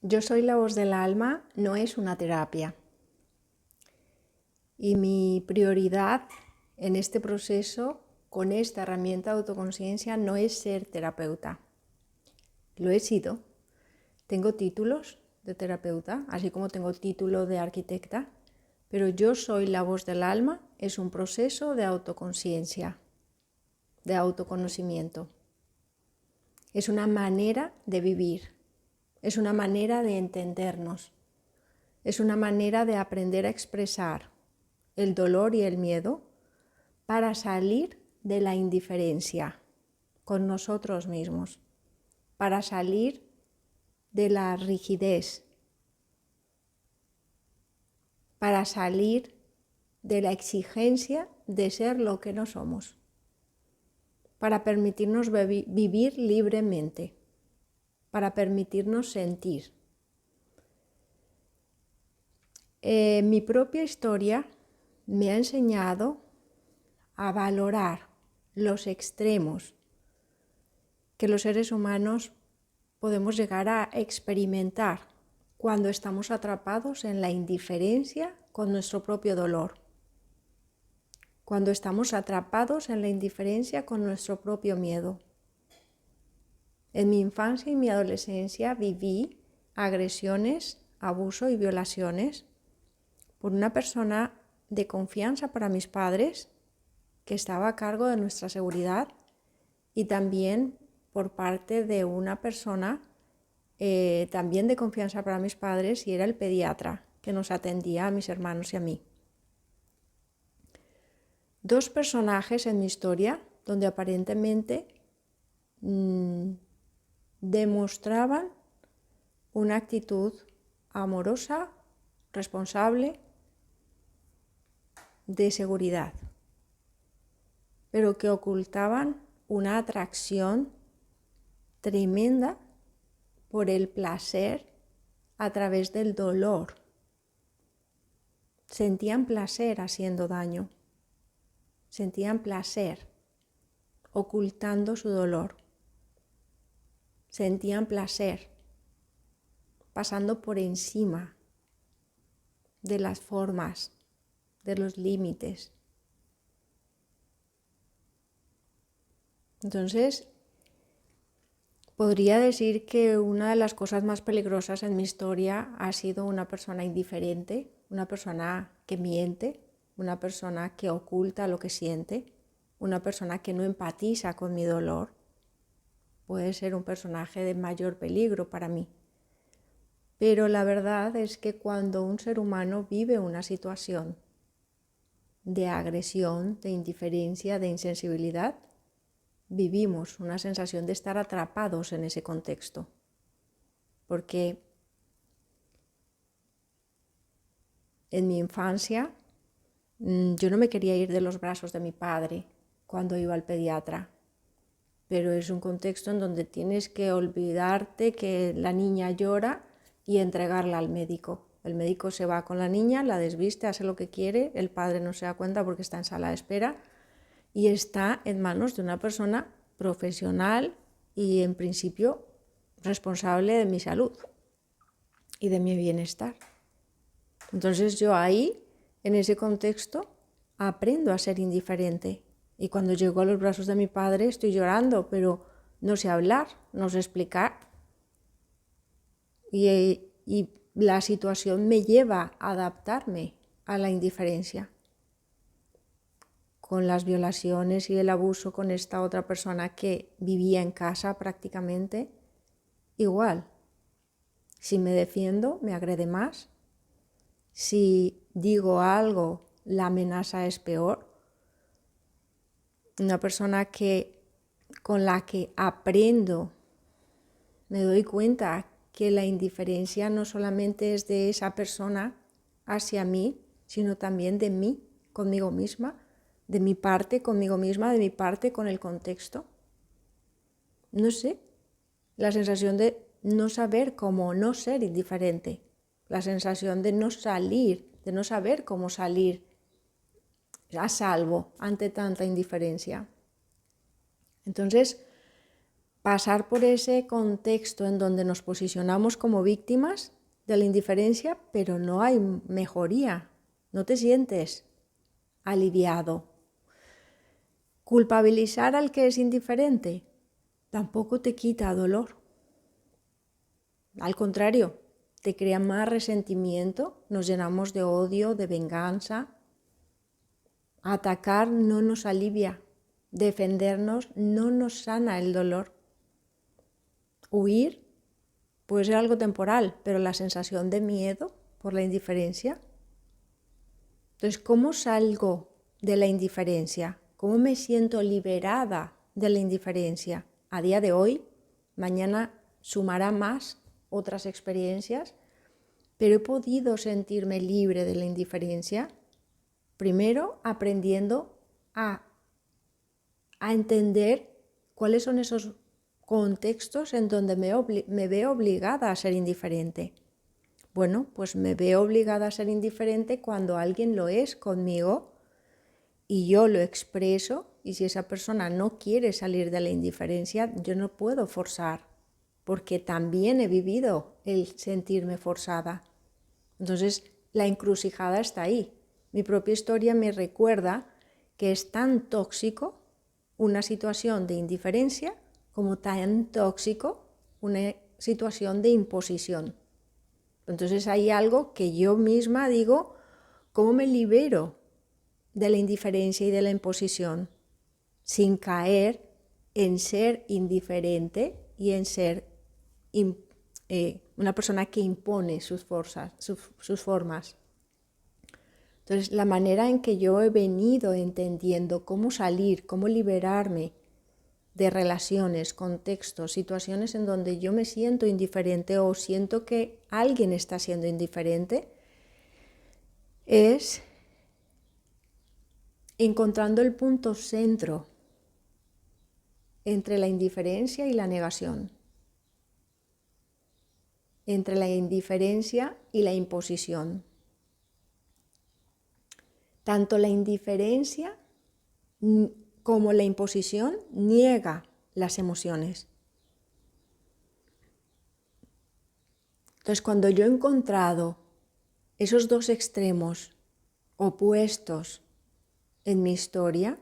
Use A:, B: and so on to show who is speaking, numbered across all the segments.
A: Yo soy la voz del alma no es una terapia. Y mi prioridad en este proceso, con esta herramienta de autoconciencia, no es ser terapeuta. Lo he sido. Tengo títulos de terapeuta, así como tengo título de arquitecta, pero yo soy la voz del alma, es un proceso de autoconciencia, de autoconocimiento. Es una manera de vivir, es una manera de entendernos, es una manera de aprender a expresar el dolor y el miedo para salir de la indiferencia con nosotros mismos, para salir de la rigidez, para salir de la exigencia de ser lo que no somos, para permitirnos vivir libremente, para permitirnos sentir. Mi propia historia me ha enseñado a valorar los extremos que los seres humanos podemos llegar a experimentar cuando estamos atrapados en la indiferencia con nuestro propio dolor, cuando estamos atrapados en la indiferencia con nuestro propio miedo. En mi infancia y mi adolescencia viví agresiones, abuso y violaciones por una persona de confianza para mis padres que estaba a cargo de nuestra seguridad y también por parte de una persona también de confianza para mis padres y era el pediatra que nos atendía a mis hermanos y a mí. Dos personajes en mi historia donde aparentemente demostraban una actitud amorosa, responsable, de seguridad, pero que ocultaban una atracción tremenda por el placer a través del dolor. Sentían placer haciendo daño, sentían placer ocultando su dolor, sentían placer pasando por encima de las formas, de los límites. Entonces, podría decir que una de las cosas más peligrosas en mi historia ha sido una persona indiferente, una persona que miente, una persona que oculta lo que siente, una persona que no empatiza con mi dolor. Puede ser un personaje de mayor peligro para mí. Pero la verdad es que cuando un ser humano vive una situación de agresión, de indiferencia, de insensibilidad, vivimos una sensación de estar atrapados en ese contexto. Porque en mi infancia yo no me quería ir de los brazos de mi padre cuando iba al pediatra, pero es un contexto en donde tienes que olvidarte que la niña llora y entregarla al médico. El médico se va con la niña, la desviste, hace lo que quiere, el padre no se da cuenta porque está en sala de espera y está en manos de una persona profesional y en principio responsable de mi salud y de mi bienestar. Entonces yo ahí, en ese contexto, aprendo a ser indiferente. Y cuando llego a los brazos de mi padre estoy llorando, pero no sé hablar, no sé explicar. Y la situación me lleva a adaptarme a la indiferencia. Con las violaciones y el abuso con esta otra persona que vivía en casa prácticamente, igual. Si me defiendo, me agrede más. Si digo algo, la amenaza es peor. Una persona con la que aprendo, me doy cuenta que la indiferencia no solamente es de esa persona hacia mí, sino también de mí, conmigo misma, de mi parte conmigo misma, de mi parte con el contexto. No sé, la sensación de no saber cómo no ser indiferente, la sensación de no salir, de no saber cómo salir a salvo ante tanta indiferencia. Entonces, pasar por ese contexto en donde nos posicionamos como víctimas de la indiferencia, pero no hay mejoría, no te sientes aliviado. Culpabilizar al que es indiferente tampoco te quita dolor. Al contrario, te crea más resentimiento, nos llenamos de odio, de venganza. Atacar no nos alivia, defendernos no nos sana el dolor. Huir puede ser algo temporal, pero la sensación de miedo por la indiferencia. Entonces, ¿cómo salgo de la indiferencia? ¿Cómo me siento liberada de la indiferencia? A día de hoy, mañana sumará más otras experiencias, pero he podido sentirme libre de la indiferencia, primero aprendiendo a entender cuáles son esos contextos en donde me veo obligada a ser indiferente. Bueno, pues me veo obligada a ser indiferente cuando alguien lo es conmigo y yo lo expreso, y si esa persona no quiere salir de la indiferencia, yo no puedo forzar, porque también he vivido el sentirme forzada. Entonces, la encrucijada está ahí. Mi propia historia me recuerda que es tan tóxico una situación de indiferencia como tan tóxico una situación de imposición. Entonces hay algo que yo misma digo, ¿cómo me libero de la indiferencia y de la imposición sin caer en ser indiferente y en ser una persona que impone sus formas? Entonces, la manera en que yo he venido entendiendo cómo salir, cómo liberarme de relaciones, contextos, situaciones en donde yo me siento indiferente o siento que alguien está siendo indiferente, es encontrando el punto centro entre la indiferencia y la negación, entre la indiferencia y la imposición. Tanto la indiferencia como la imposición niega las emociones. Entonces, cuando yo he encontrado esos dos extremos opuestos en mi historia,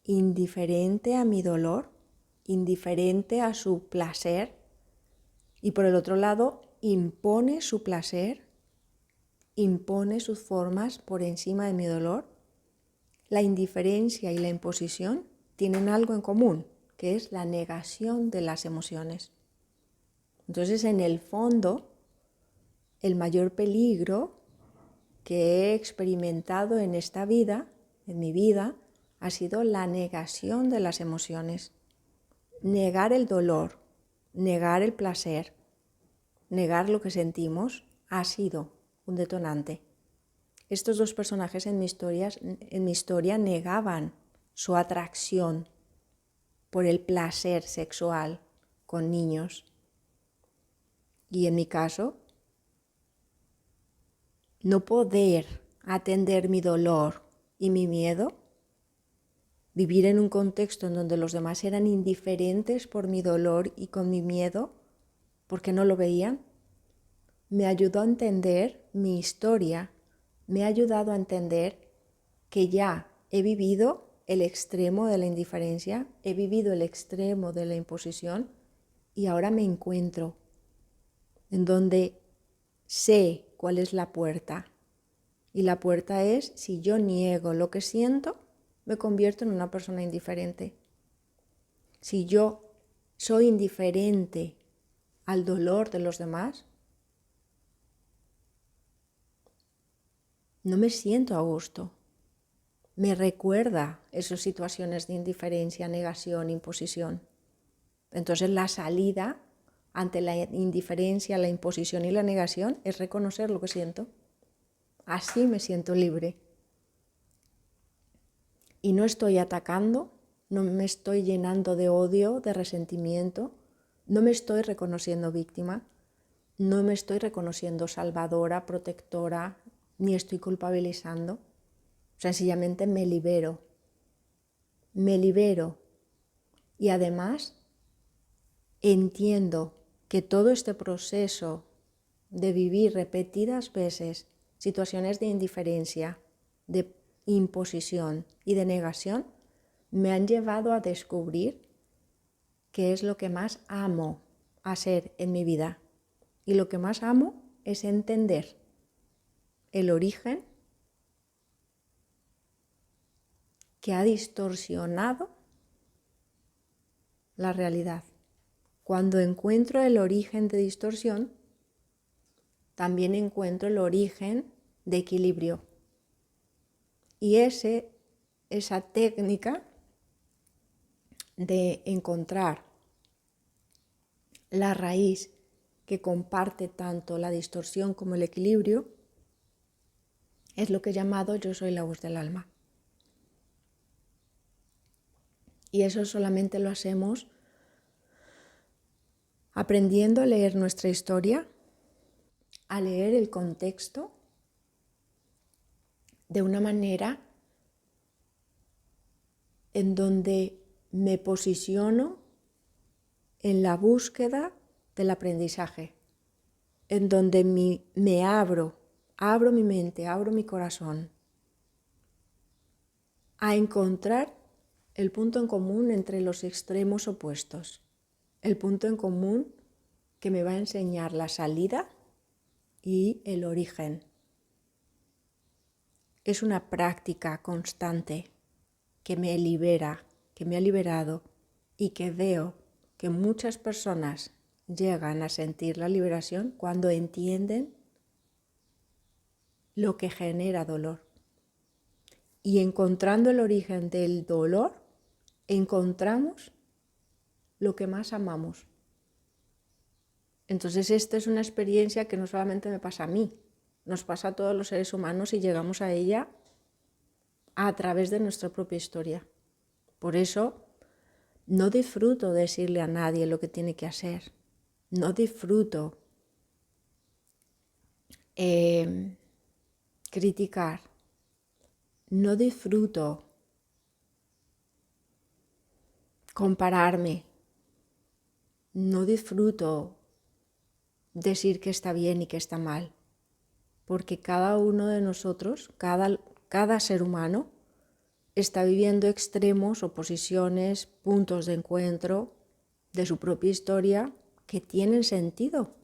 A: indiferente a mi dolor, indiferente a su placer, y por el otro lado, impone su placer, impone sus formas por encima de mi dolor, la indiferencia y la imposición tienen algo en común, que es la negación de las emociones. Entonces, en el fondo, el mayor peligro que he experimentado en esta vida, en mi vida, ha sido la negación de las emociones. Negar el dolor, negar el placer, negar lo que sentimos, ha sido un detonante. Estos dos personajes en mi historia negaban su atracción por el placer sexual con niños. Y en mi caso, no poder atender mi dolor y mi miedo, vivir en un contexto en donde los demás eran indiferentes por mi dolor y con mi miedo, porque no lo veían, me ayudó a entender mi historia, me ha ayudado a entender que ya he vivido el extremo de la indiferencia, he vivido el extremo de la imposición y ahora me encuentro en donde sé cuál es la puerta. Y la puerta es, si yo niego lo que siento, me convierto en una persona indiferente. Si yo soy indiferente al dolor de los demás, no me siento a gusto. Me recuerda esas situaciones de indiferencia, negación, imposición. Entonces la salida ante la indiferencia, la imposición y la negación es reconocer lo que siento. Así me siento libre. Y no estoy atacando, no me estoy llenando de odio, de resentimiento, no me estoy reconociendo víctima, no me estoy reconociendo salvadora, protectora, ni estoy culpabilizando. Sencillamente me libero. Y además entiendo que todo este proceso de vivir repetidas veces situaciones de indiferencia, de imposición y de negación, me han llevado a descubrir qué es lo que más amo hacer en mi vida. Y lo que más amo es entender el origen que ha distorsionado la realidad. Cuando encuentro el origen de distorsión, también encuentro el origen de equilibrio. Y esa técnica de encontrar la raíz que comparte tanto la distorsión como el equilibrio es lo que he llamado yo soy la voz del alma. Y eso solamente lo hacemos aprendiendo a leer nuestra historia, a leer el contexto de una manera en donde me posiciono en la búsqueda del aprendizaje, en donde me abro mi mente, abro mi corazón a encontrar el punto en común entre los extremos opuestos, el punto en común que me va a enseñar la salida y el origen. Es una práctica constante que me libera, que me ha liberado y que veo que muchas personas llegan a sentir la liberación cuando entienden lo que genera dolor. Y encontrando el origen del dolor, encontramos lo que más amamos. Entonces esta es una experiencia que no solamente me pasa a mí, nos pasa a todos los seres humanos y llegamos a ella a través de nuestra propia historia. Por eso no disfruto de decirle a nadie lo que tiene que hacer. No disfruto criticar. No disfruto compararme. No disfruto decir que está bien y que está mal. Porque cada uno de nosotros, cada ser humano, está viviendo extremos, oposiciones, puntos de encuentro de su propia historia que tienen sentido.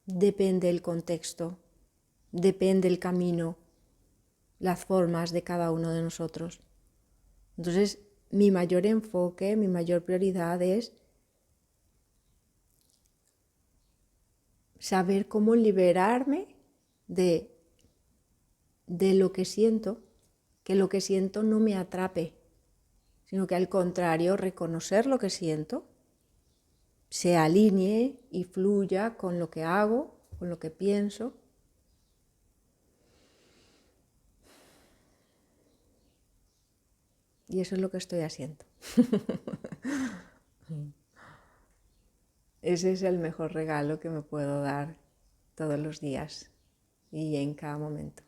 A: Depende del contexto, depende el camino, las formas de cada uno de nosotros. Entonces, mi mayor enfoque, mi mayor prioridad es saber cómo liberarme de lo que siento, que lo que siento no me atrape, sino que al contrario, reconocer lo que siento, se alinee y fluya con lo que hago, con lo que pienso. Y eso es lo que estoy haciendo. Ese es el mejor regalo que me puedo dar todos los días y en cada momento.